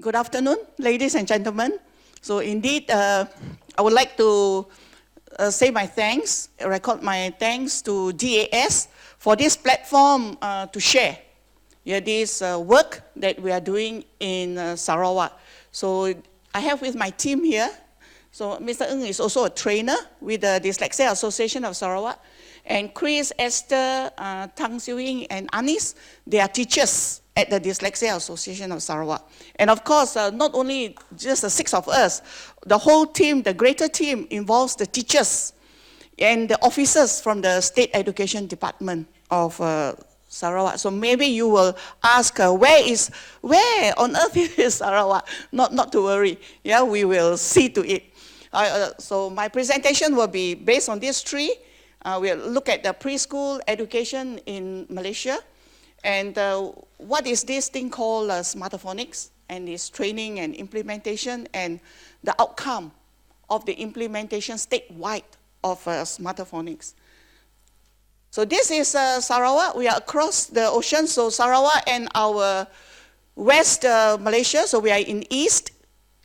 Good afternoon, ladies and gentlemen. So indeed, I would like to say my thanks, record my thanks to DAS for this platform to share this work that we are doing in Sarawak. So I have with my team here, so Mr. Ng is also a trainer with the Dyslexia Association of Sarawak, and Chris, Esther, Tang Siu-Ying, and Anis, they are teachers at the Dyslexia Association of Sarawak. And of course, not only just the 6 of us, the whole team, the greater team, involves the teachers and the officers from the State Education Department of Sarawak. So maybe you will ask, where on earth is Sarawak? Not to worry, yeah, we will see to it. So my presentation will be based on these 3. We'll look at the preschool education in Malaysia, and what is this thing called Phonics, and its training and implementation, and the outcome of the implementation statewide of Phonics. So this is Sarawak. We are across the ocean, so Sarawak and our west Malaysia, so we are in east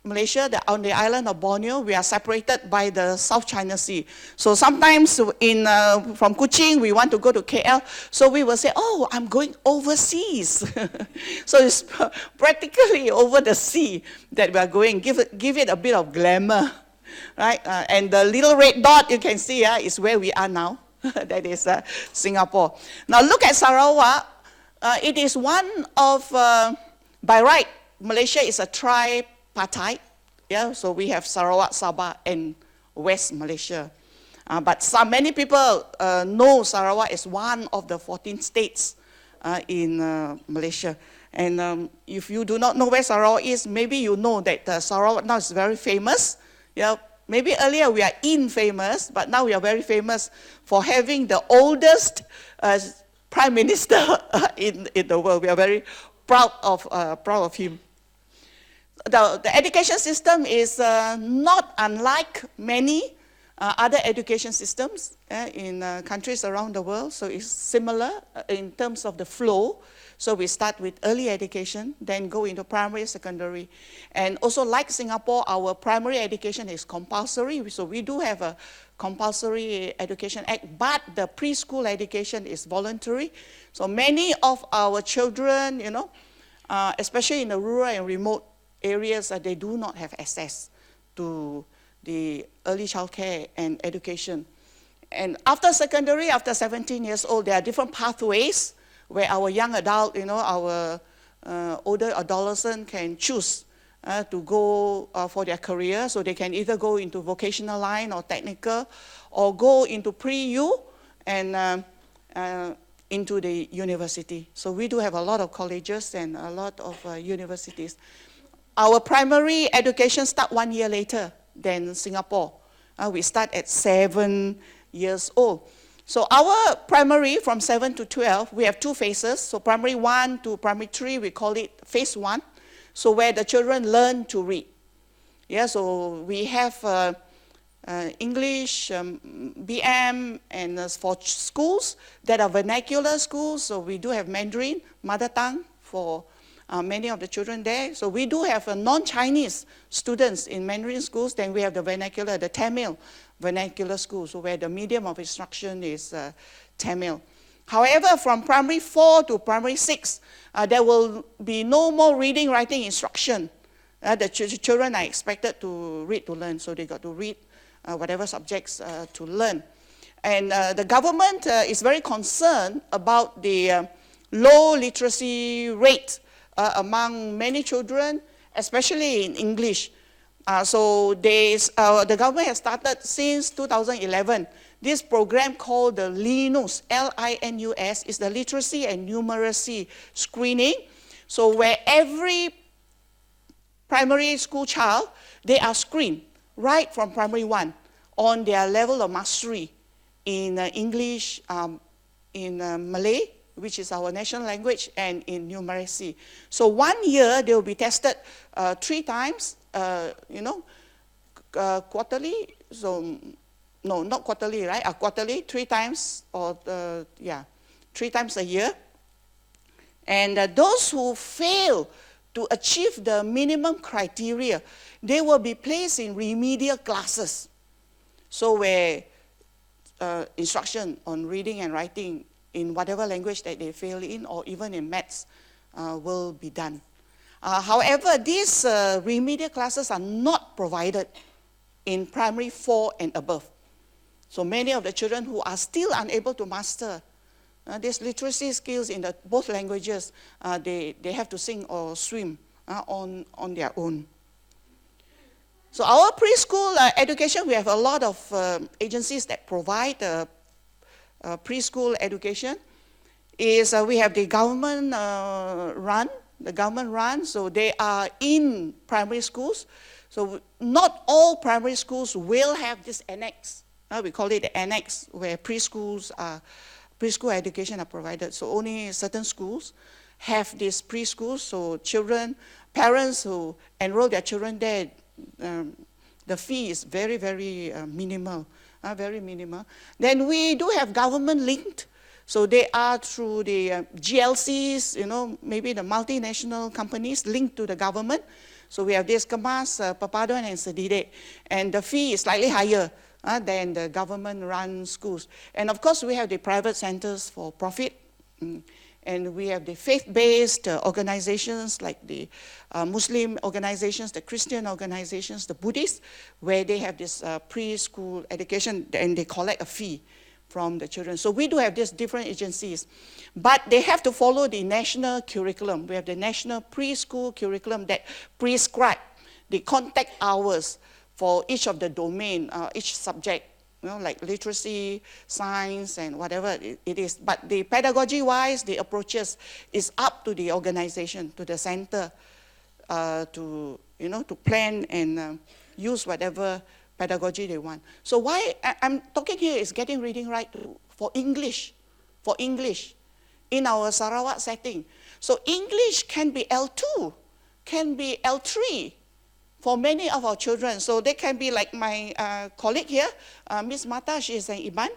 Malaysia, on the island of Borneo, we are separated by the South China Sea. So sometimes from Kuching, we want to go to KL, so we will say, oh, I'm going overseas. So it's practically over the sea that we are going. Give it a bit of glamour, right? And the little red dot you can see is where we are now. That is Singapore. Now look at Sarawak. It is one of, by right, Malaysia is a tripartite. Yeah, so we have Sarawak, Sabah, and West Malaysia. But many people know Sarawak is one of the 14 states in Malaysia. And if you do not know where Sarawak is, maybe you know that Sarawak now is very famous. Yeah, maybe earlier we are infamous, but now we are very famous for having the oldest prime minister in the world. We are very proud of him. The education system is not unlike many other education systems in countries around the world. So it's similar in terms of the flow. So we start with early education, then go into primary, secondary. And also like Singapore, our primary education is compulsory. So we do have a compulsory education act, but the preschool education is voluntary. So many of our children, you know, especially in the rural and remote areas, they do not have access to the early childcare and education. And after secondary, after 17 years old, there are different pathways where our young adult, you know, our older adolescent can choose to go for their career. So they can either go into vocational line or technical, or go into pre-U and into the university. So we do have a lot of colleges and a lot of universities. Our primary education starts 1 year later than Singapore. We start at 7 years old. So our primary, from 7 to 12, we have 2 phases. So primary 1 to primary 3, we call it phase 1. So where the children learn to read. Yeah, so we have English, BM, and for schools that are vernacular schools, so we do have Mandarin, mother tongue for many of the children there. So we do have non-Chinese students in Mandarin schools. Then we have the vernacular, the Tamil vernacular schools, so where the medium of instruction is Tamil. However, from primary 4 to primary 6, there will be no more reading, writing instruction. The children are expected to read to learn, so they got to read whatever subjects to learn. And the government is very concerned about the low literacy rate among many children, especially in English. So the government has started since 2011 this program called the LINUS, L-I-N-U-S, is the Literacy and Numeracy Screening. So where every primary school child, they are screened right from primary 1 on their level of mastery in English, in Malay, which is our national language, and in numeracy. So 1 year, they will be tested 3 times, quarterly. So, no, not quarterly, right? Quarterly, 3 times, or 3 times a year. And those who fail to achieve the minimum criteria, they will be placed in remedial classes. So where instruction on reading and writing in whatever language that they fail in, or even in maths, will be done. However, these remedial classes are not provided in primary 4 and above. So many of the children who are still unable to master these literacy skills in both languages, they have to sing or swim on their own. So our preschool education, we have a lot of agencies that provide preschool education. We have the government run, so they are in primary schools. So not all primary schools will have this annex. We call it the annex, where preschool education are provided. So only certain schools have these preschools. So parents who enroll their children there, the fee is very, very minimal, very minimal. Then we do have government linked. So they are through the GLCs, maybe the multinational companies linked to the government. So we have this Kemas, Papaduan, and Sedidek. And the fee is slightly higher than the government-run schools. And of course, we have the private centers for profit. And we have the faith-based organizations like the Muslim organizations, the Christian organizations, the Buddhists, where they have this preschool education and they collect a fee from the children. So we do have these different agencies, but they have to follow the national curriculum. We have the national preschool curriculum that prescribe the contact hours for each of the domain, each subject, like literacy, science, and whatever it is. But the pedagogy-wise, the approaches is up to the organization, to the center, to plan and use whatever pedagogy they want. So why I'm talking here is getting reading right for English in our Sarawak setting. So English can be L2, can be L3 for many of our children. So they can be like my colleague here, Miss Mata, she is an Iban,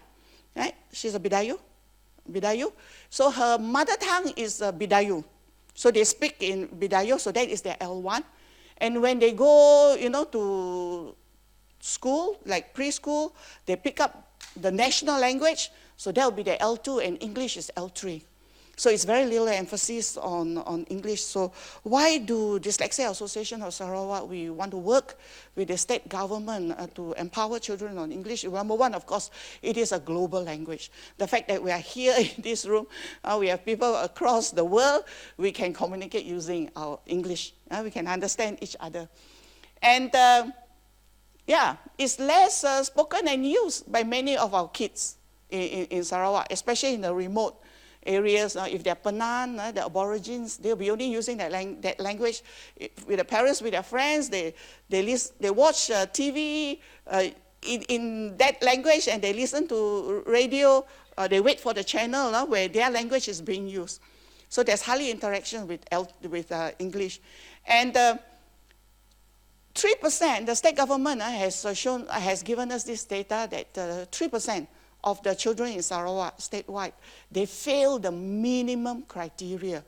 right? She's a Bidayu. So her mother tongue is Bidayu. So they speak in Bidayu, so that is their L1. And when they go, to school, like preschool, they pick up the national language, so that will be the L2, and English is L3. So it's very little emphasis on English. So why do Dyslexia Association of Sarawak, we want to work with the state government to empower children on English? Number one, of course, it is a global language. The fact that we are here in this room, we have people across the world, we can communicate using our English. We can understand each other. And it's less spoken and used by many of our kids in Sarawak, especially in the remote areas. If they're Penan, the Aborigines, they'll be only using that language with the parents, with their friends. They watch TV in that language, and they listen to radio. They wait for the channel where their language is being used. So there's hardly interaction with English. And 3%, the state government has given us this data that 3% of the children in Sarawak, statewide, they fail the minimum criteria.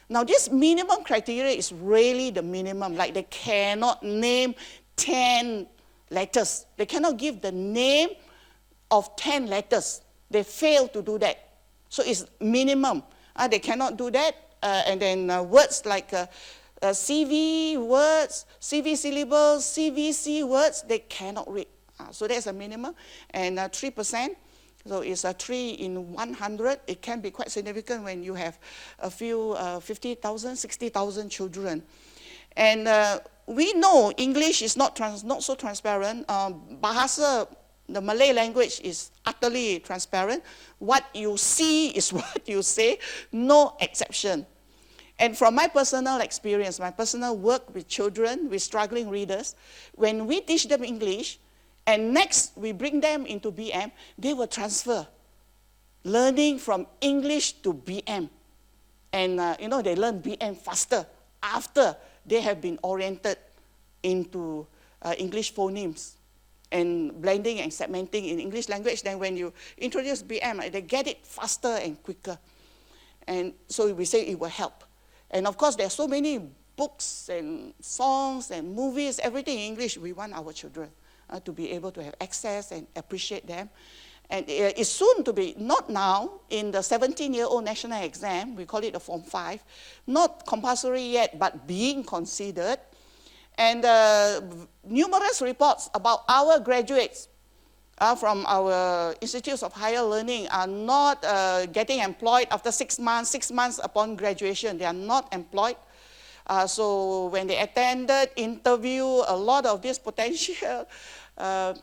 Now, this minimum criteria is really the minimum. Like, they cannot name 10 letters. They cannot give the name of 10 letters. They fail to do that. So it's minimum. They cannot do that. And then words like CV words, CV syllables, CVC words, they cannot read. So that's a minimum. And 3%. So it's a 3 in 100. It can be quite significant when you have a few 50,000, 60,000 children. And we know English is not so transparent. Bahasa, the Malay language, is utterly transparent. What you see is what you say, no exception. And from my personal experience, my personal work with children, with struggling readers, when we teach them English, and next, we bring them into BM, they will transfer, learning from English to BM. And, they learn BM faster after they have been oriented into English phonemes and blending and segmenting in English language. Then when you introduce BM, they get it faster and quicker. And so we say it will help. And of course, there are so many books and songs and movies, everything in English. We want our children to be able to have access and appreciate them. And it's soon to be, not now, in the 17-year-old national exam, we call it a Form 5, not compulsory yet, but being considered. And numerous reports about our graduates from our institutes of higher learning are not getting employed after 6 months upon graduation. They are not employed. So when they attended interview, a lot of these potential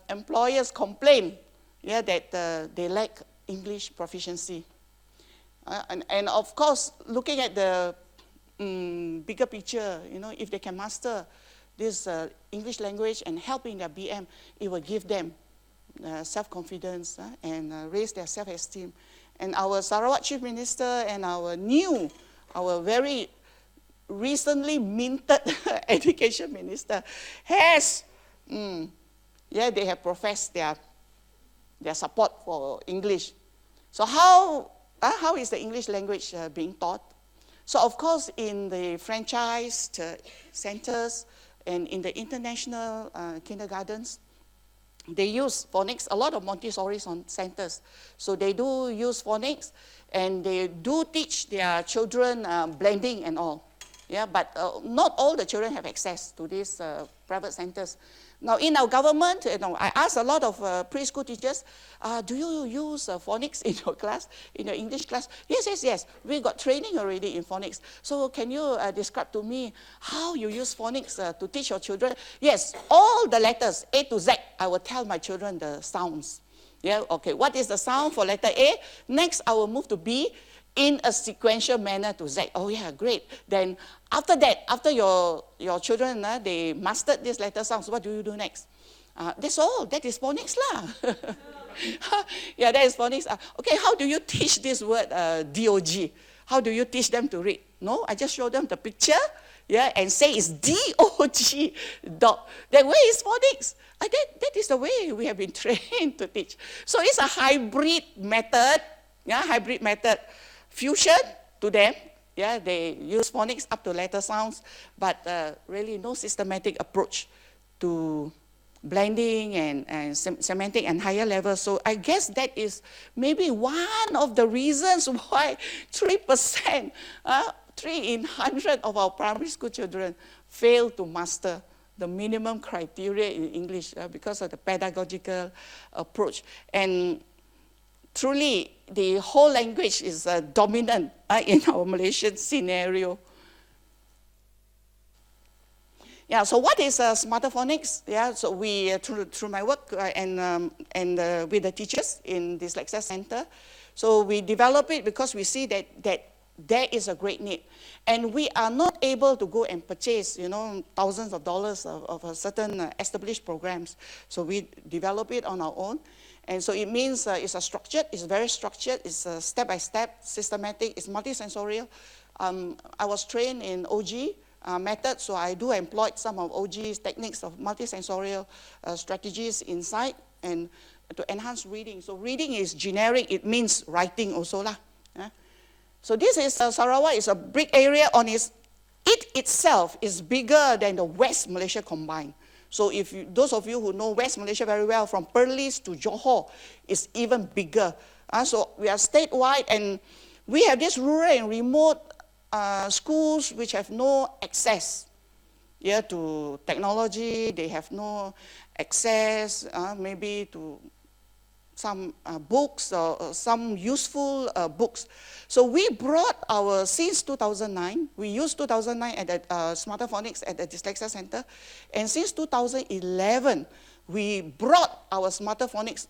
employers complain that they lack English proficiency. And of course, looking at the bigger picture, if they can master this English language and help in their BM, it will give them self-confidence and raise their self-esteem. And our Sarawak Chief Minister and our very recently minted Education Minister has, they have professed their support for English. So how is the English language being taught? So of course in the franchised centers and in the international kindergartens, they use phonics, a lot of Montessori centers. So they do use phonics and they do teach their children blending and all. Yeah, but not all the children have access to these private centers. Now, in our government, I asked a lot of preschool teachers, do you use phonics in your class, in your English class? Yes. We got training already in phonics. So can you describe to me how you use phonics to teach your children? Yes, all the letters, A to Z, I will tell my children the sounds. Yeah, okay, what is the sound for letter A? Next, I will move to B in a sequential manner to Z. Oh yeah, great. Then after that, after your children, they mastered these letter sounds, what do you do next? That's all. That is phonics lah. Yeah, that is phonics. Okay, how do you teach this word DOG? How do you teach them to read? No, I just show them the picture, and say it's DOG, dog. That way is phonics. That is the way we have been trained to teach. So it's a hybrid method, hybrid method. Fusion to them, they use phonics up to letter sounds, but really no systematic approach to blending and semantic and higher levels. So I guess that is maybe one of the reasons why 3%, 3 in 100 of our primary school children fail to master the minimum criteria in English because of the pedagogical approach. And truly, the whole language is dominant in our Malaysian scenario. Yeah, so what is smarter phonics? Yeah, so we, through my work and with the teachers in this Dyslexia Center, so we develop it because we see that there is a great need. And we are not able to go and purchase, thousands of dollars of certain established programs. So we develop it on our own. And so it means it's very structured, it's step-by-step, systematic, it's multisensorial. I was trained in OG method, so I do employ some of OG's techniques of multisensorial strategies inside and to enhance reading. So reading is generic, it means writing also lah. So this is Sarawak is a big area on it itself is bigger than the West Malaysia combined. So if those of you who know West Malaysia very well, from Perlis to Johor, is even bigger. So we are statewide, and we have these rural and remote schools which have no access to technology. They have no access maybe to some books or some useful books. So we brought since 2009, we used 2009 at the Smarter Phonics at the Dyslexia Center, and since 2011, we brought our Smarter Phonics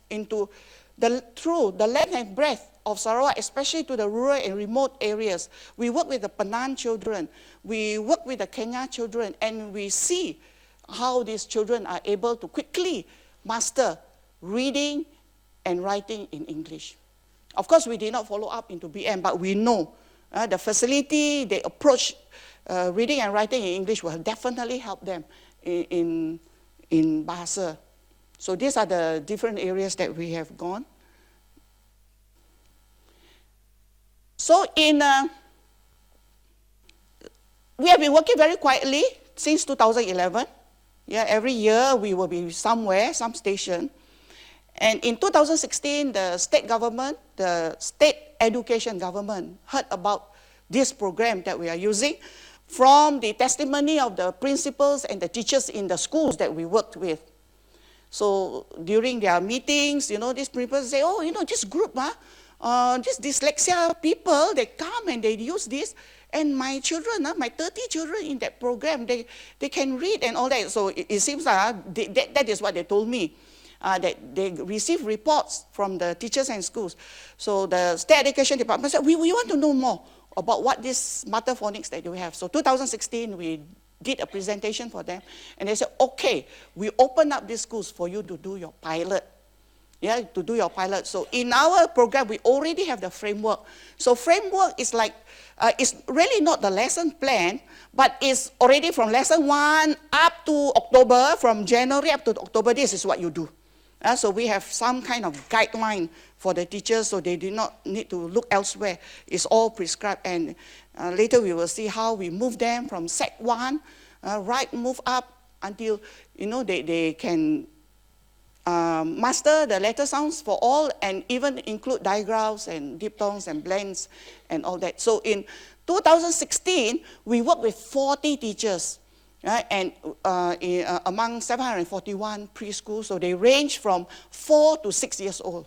through the length and breadth of Sarawak, especially to the rural and remote areas. We work with the Penang children, we work with the Kenya children, and we see how these children are able to quickly master reading and writing in English. Of course, we did not follow up into BM, but we know the facility, the approach, reading and writing in English will definitely help them in Bahasa. So these are the different areas that we have gone. So we have been working very quietly since 2011. Yeah, every year we will be somewhere, some station. And in 2016, the state government, the state education government heard about this program that we are using from the testimony of the principals and the teachers in the schools that we worked with. So during their meetings, these principals say, oh, this group, this dyslexia people, they come and they use this. And my children, my 30 children in that program, they can read and all that. So it seems like that is what they told me. That they receive reports from the teachers and schools. So the state education department said, we want to know more about what this smarter phonics that we have. So 2016, we did a presentation for them. And they said, okay, we open up these schools for you to do your pilot. Yeah, to do your pilot. So in our program, we already have the framework. So framework is like, it's really not the lesson plan, but it's already from lesson 1 up to October, from January up to October, this is what you do. So we have some kind of guideline for the teachers, so they do not need to look elsewhere. It's all prescribed, and later we will see how we move them from Sec 1, move up until, they can master the letter sounds for all, and even include digraphs and diphthongs and blends and all that. So in 2016, we worked with 40 teachers. Right? And among 741 preschools, so they range from 4 to 6 years old.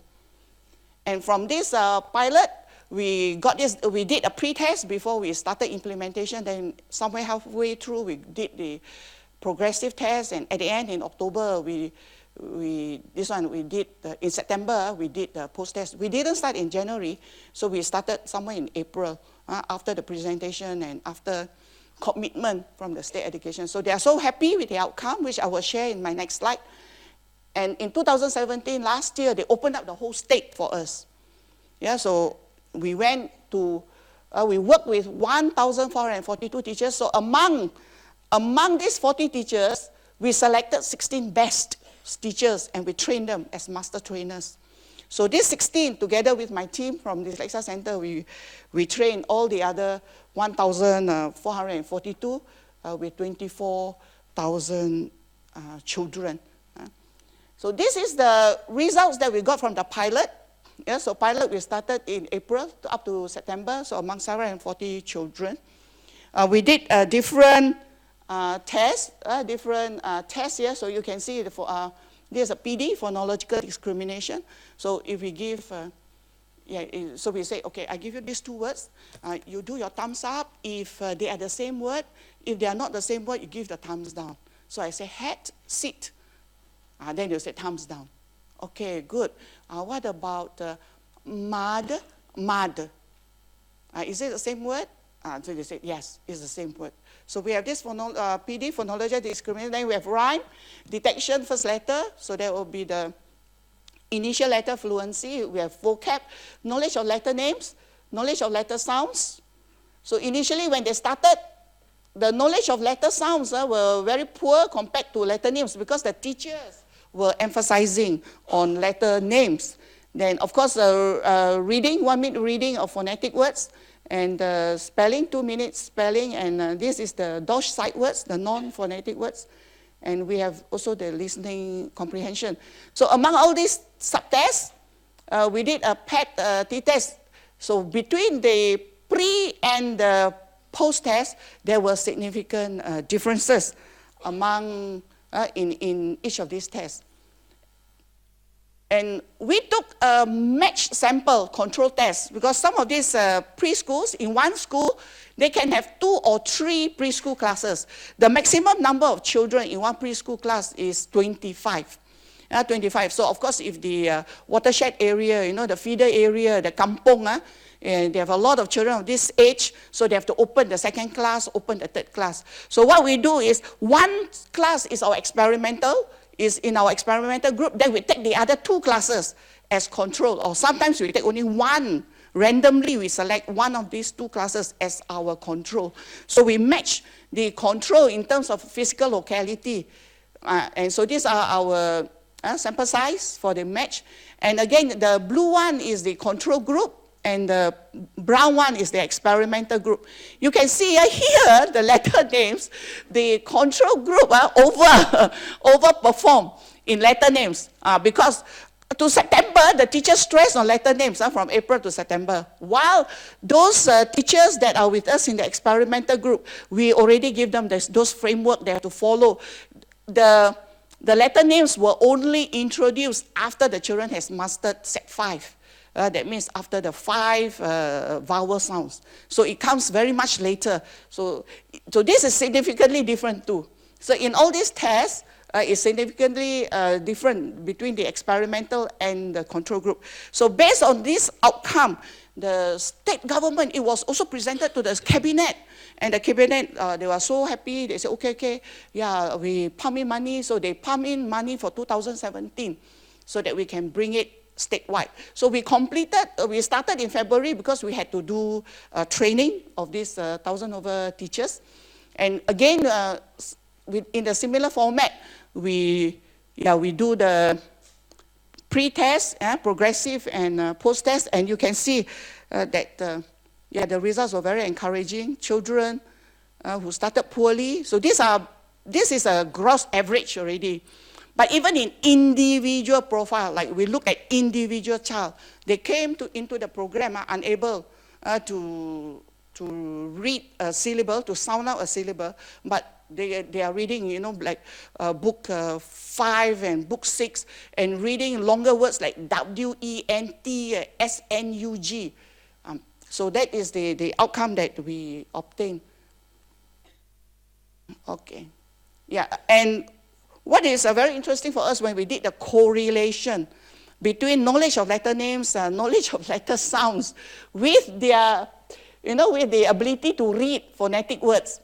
And from this pilot, we did a pre-test before we started implementation. Then somewhere halfway through, we did the progressive test, and at the end in October, in September, we did the post-test. We didn't start in January, so we started somewhere in April after the presentation and after commitment from the state education. So they are so happy with the outcome, which I will share in my next slide. And in 2017, last year, they opened up the whole state for us. Yeah, so we went to, we worked with 1,442 teachers. So among these 40 teachers, we selected 16 best teachers and we trained them as master trainers. So these 16, together with my team from the Dyslexia Center, we trained all the other 1,442 with 24,000 children. So this is the results that we got from the pilot. Yeah, so pilot we started in April up to September, so among 740 children. We did different tests here, so you can see there's a PD, Phonological Discrimination. So if we give, so we say, okay, I give you these 2 words. You do your thumbs up if they are the same word. If they are not the same word, you give the thumbs down. So I say hat, sit. Then you say thumbs down. Okay, good. What about mud? Is it the same word? So they say, yes, it's the same word. So we have this PD, Phonological Discrimination. Then we have rhyme, detection, first letter. So that will be the initial letter fluency. We have vocab, knowledge of letter names, knowledge of letter sounds. So initially when they started, the knowledge of letter sounds were very poor compared to letter names because the teachers were emphasizing on letter names. Then, of course, reading, 1 minute reading of phonetic words, and spelling, 2 minutes spelling, and this is the DOSH sight words, the non-phonetic words. And we have also the listening comprehension. So among all these subtests, we did a PET t-test. So between the pre and the post-test, there were significant differences among in each of these tests. And we took a matched sample control test because some of these preschools, in one school, they can have 2 or 3 preschool classes. The maximum number of children in one preschool class is 25. 25. So of course, if the watershed area, the feeder area, the kampong, and they have a lot of children of this age, so they have to open the 2nd class, open the 3rd class. So what we do is, one class is our experimental, is in our experimental group, then we take the other 2 classes as control, or sometimes we take only one. Randomly, we select one of these 2 classes as our control. So we match the control in terms of physical locality. And so these are our sample size for the match. And again, the blue one is the control group, and the brown one is the experimental group. You can see here the letter names, the control group overperform in letter names because to September, the teachers stress on letter names from April to September. While those teachers that are with us in the experimental group, we already give them those framework they have to follow. The letter names were only introduced after the children has mastered set 5. That means after the 5 vowel sounds. So it comes very much later. So this is significantly different too. So in all these tests, is significantly different between the experimental and the control group. So based on this outcome, the state government, it was also presented to the cabinet. And the cabinet, they were so happy. They said, okay, yeah, we pump in money. So they pump in money for 2017 so that we can bring it statewide. So we started in February because we had to do training of these 1,000 over teachers. And again, in the similar format, we do the pre-test, progressive and post-test, and you can see that the results were very encouraging. Children who started poorly, so this is a gross average already. But even in individual profile, like we look at individual child, they came into the program unable to read a syllable, to sound out a syllable, but they are reading, like book 5 and book 6, and reading longer words like W-E-N-T, S-N-U-G. So that is the outcome that we obtain. Okay. Yeah, and what is very interesting for us when we did the correlation between knowledge of letter names, knowledge of letter sounds, with their, with the ability to read phonetic words.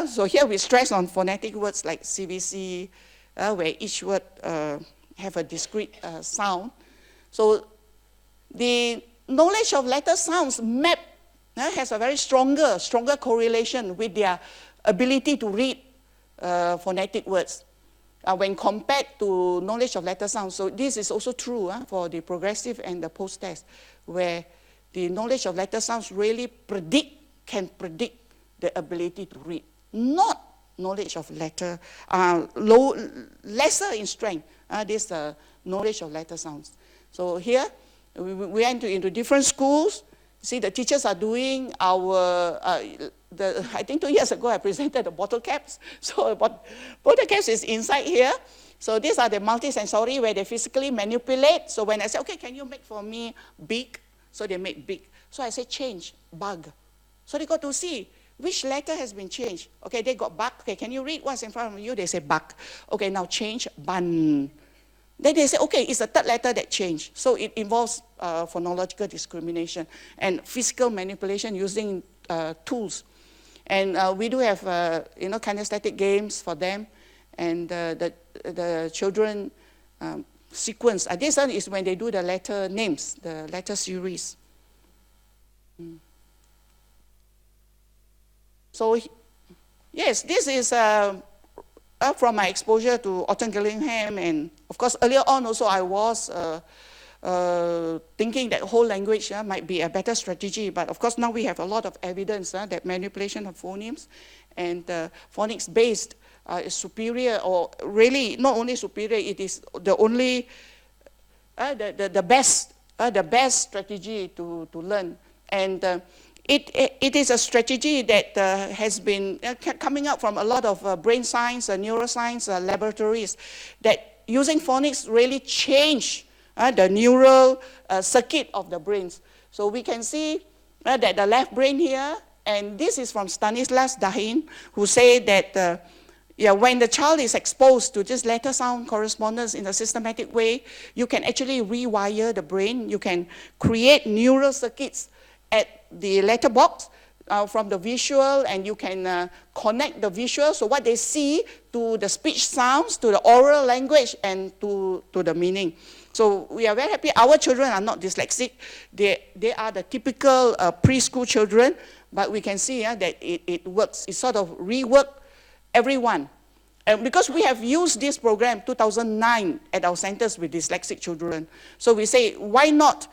So here we stress on phonetic words like CVC, where each word have a discrete sound. So the knowledge of letter sounds has a very stronger correlation with their ability to read phonetic words when compared to knowledge of letter sounds. So this is also true for the progressive and the post-test, where the knowledge of letter sounds really can predict the ability to read, not knowledge of letter, lesser in strength, this knowledge of letter sounds. So here, we went into different schools. See, the teachers are doing I think 2 years ago I presented the bottle caps. So bottle caps is inside here. So these are the multisensory where they physically manipulate. So when I say, okay, can you make for me big? So they make big. So I say change, bug. So they got to see which letter has been changed. Okay, they got bug. Okay, can you read what's in front of you? They say bug. Okay, now change bun. Then they say, okay, it's the third letter that changed. So it involves phonological discrimination and physical manipulation using tools. And we do have, kinesthetic games for them. And the children sequence. This one is when they do the letter names, the letter series. So, yes, this is from my exposure to Orton Gillingham, and of course earlier on also I was thinking that whole language might be a better strategy, but of course now we have a lot of evidence that manipulation of phonemes and phonics based is superior, or really not only superior, it is the only, the best strategy to learn. And it is a strategy that has been coming out from a lot of brain science, neuroscience laboratories, that using phonics really change the neural circuit of the brains. So we can see that the left brain here, and this is from Stanislas Dehaene, who say that when the child is exposed to this letter sound correspondence in a systematic way, you can actually rewire the brain. You can create neural circuits at the letterbox from the visual, and you can connect the visual, so what they see, to the speech sounds, to the oral language, and to the meaning. So we are very happy. Our children are not dyslexic. They are the typical preschool children, but we can see that it works. It sort of reworked everyone And because we have used this program 2009 at our centers with dyslexic children. So we say, why not?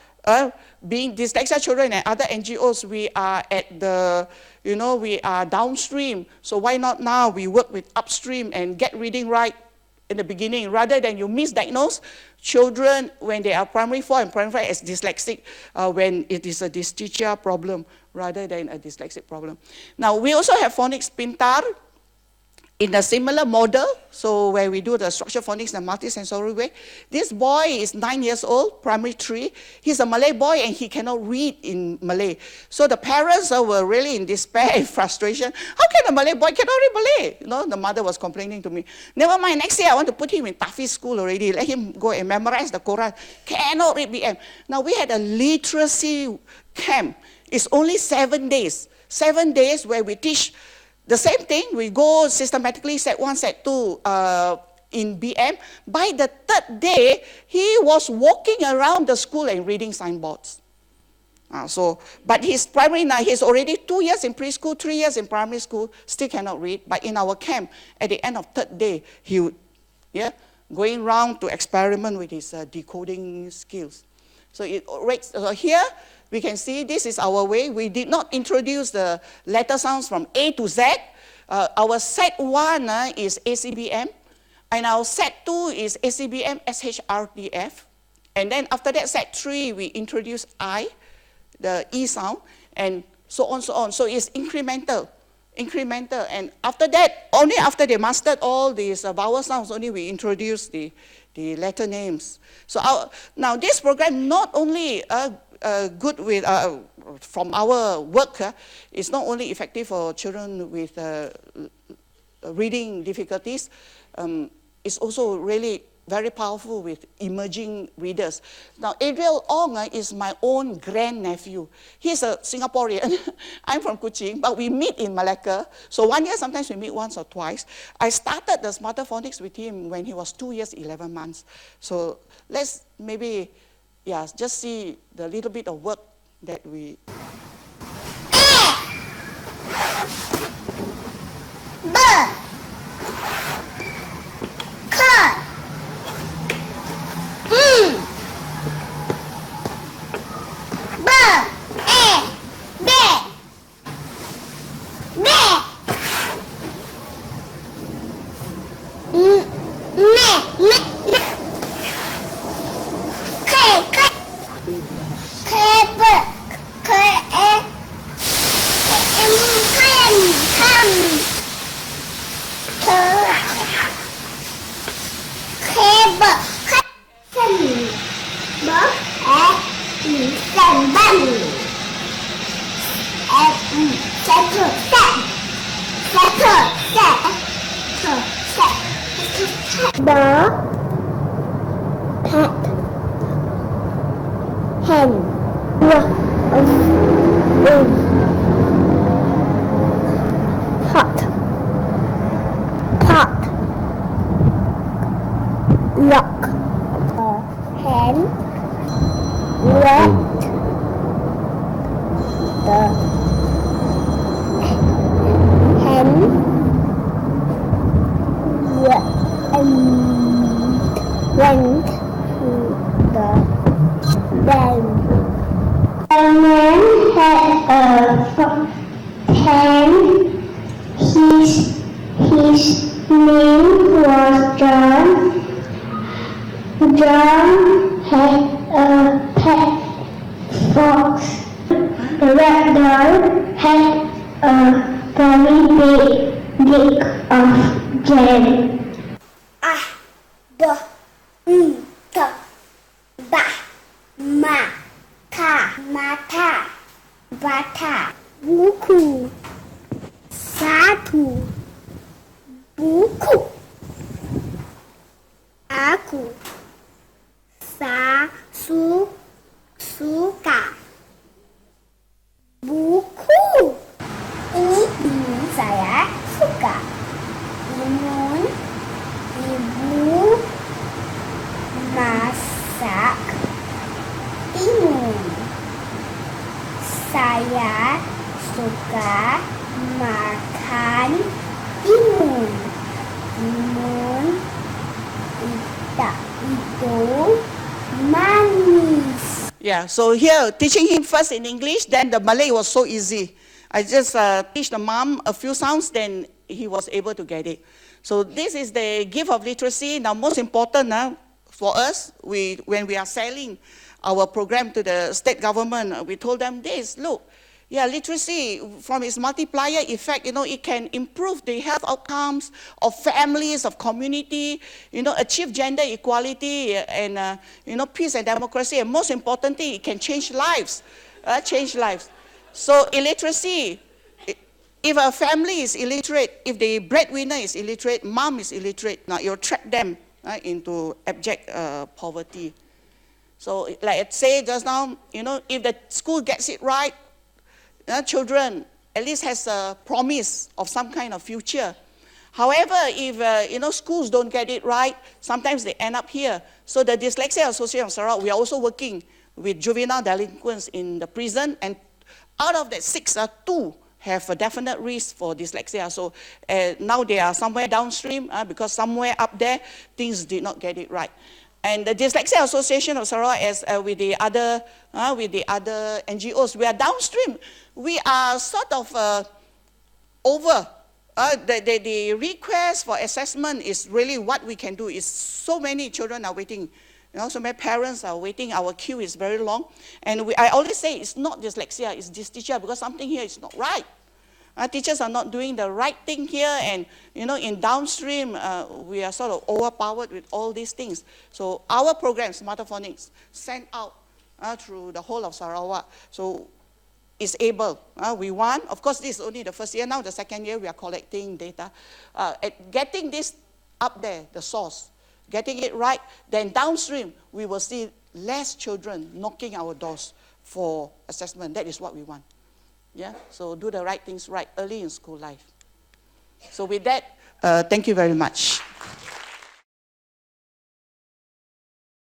Being dyslexic children and other NGOs, we are at the, we are downstream. So why not now we work with upstream and get reading right in the beginning, rather than you misdiagnose children when they are primary 4 and primary 5 as dyslexic, when it is a dyslexia problem rather than a dyslexic problem. Now, we also have Phonics Pintar in a similar model, so where we do the structured phonics in a multisensory way. This boy is 9 years old, primary 3. He's a Malay boy and he cannot read in Malay. So the parents were really in despair and frustration. How can a Malay boy cannot read Malay? The mother was complaining to me. Never mind, next year I want to put him in Tafiz school already. Let him go and memorize the Quran. Cannot read BM. Now we had a literacy camp. It's only 7 days. 7 days where we teach the same thing. We go systematically, set 1, set 2 in BM. By the 3rd day, he was walking around the school and reading signboards. But he's primary now, he's already 2 years in preschool, 3 years in primary school, still cannot read. But in our camp, at the end of 3rd day, he would, going around to experiment with his decoding skills. So here, we can see this is our way. We did not introduce the letter sounds from A to Z. Our set 1 is ACBM, and our set 2 is ACBM, SHRDF. And then after that, set 3, we introduce I, the E sound, and so on, so on. So it's incremental. And after that, only after they mastered all these vowel sounds, only we introduce the letter names. So now this program not only good with, from our work, it's not only effective for children with reading difficulties, it's also really very powerful with emerging readers. Now, Adriel Ong is my own grandnephew. He's a Singaporean. I'm from Kuching, but we meet in Malacca. So 1 year, sometimes we meet once or twice. I started the Smarter Phonics with him when he was 2 years, 11 months. So let's maybe, just see the little bit of work that we... John had a pet fox. The red dog had a very big dick of jam. Mata, bata, buku, satu, buku, school, mummies. Yeah, so here, teaching him first in English, then the Malay was so easy. I just teach the mom a few sounds, then he was able to get it. So this is the gift of literacy. Now, most important for us, when we are selling our program to the state government, we told them this, look, yeah, literacy, from its multiplier effect, it can improve the health outcomes of families, of community, achieve gender equality and, peace and democracy. And most importantly, it can change lives, So illiteracy, if a family is illiterate, if the breadwinner is illiterate, mom is illiterate, now you'll trap them into abject poverty. So like I say just now, if the school gets it right, children at least has a promise of some kind of future. However, if schools don't get it right, sometimes they end up here. So the Dyslexia Association of Sarawak, we are also working with juvenile delinquents in the prison, and out of that 6, 2 have a definite risk for dyslexia. So now they are somewhere downstream because somewhere up there things did not get it right. And the Dyslexia Association of Sarawak, as with the other NGOs, we are downstream. We are sort of over. The request for assessment is really what we can do. Is so many children are waiting. So many parents are waiting. Our queue is very long. And I always say it's not dyslexia, it's dyslexia, because something here is not right. Teachers are not doing the right thing here, and in downstream, we are sort of overpowered with all these things. So our program, Smarter Phonics, sent out through the whole of Sarawak. So is able. We want, of course, this is only the first year. Now the second year, we are collecting data. Getting this up there, the source, getting it right, then downstream, we will see less children knocking our doors for assessment. That is what we want. Yeah, so do the right things right early in school life. So with that, thank you very much.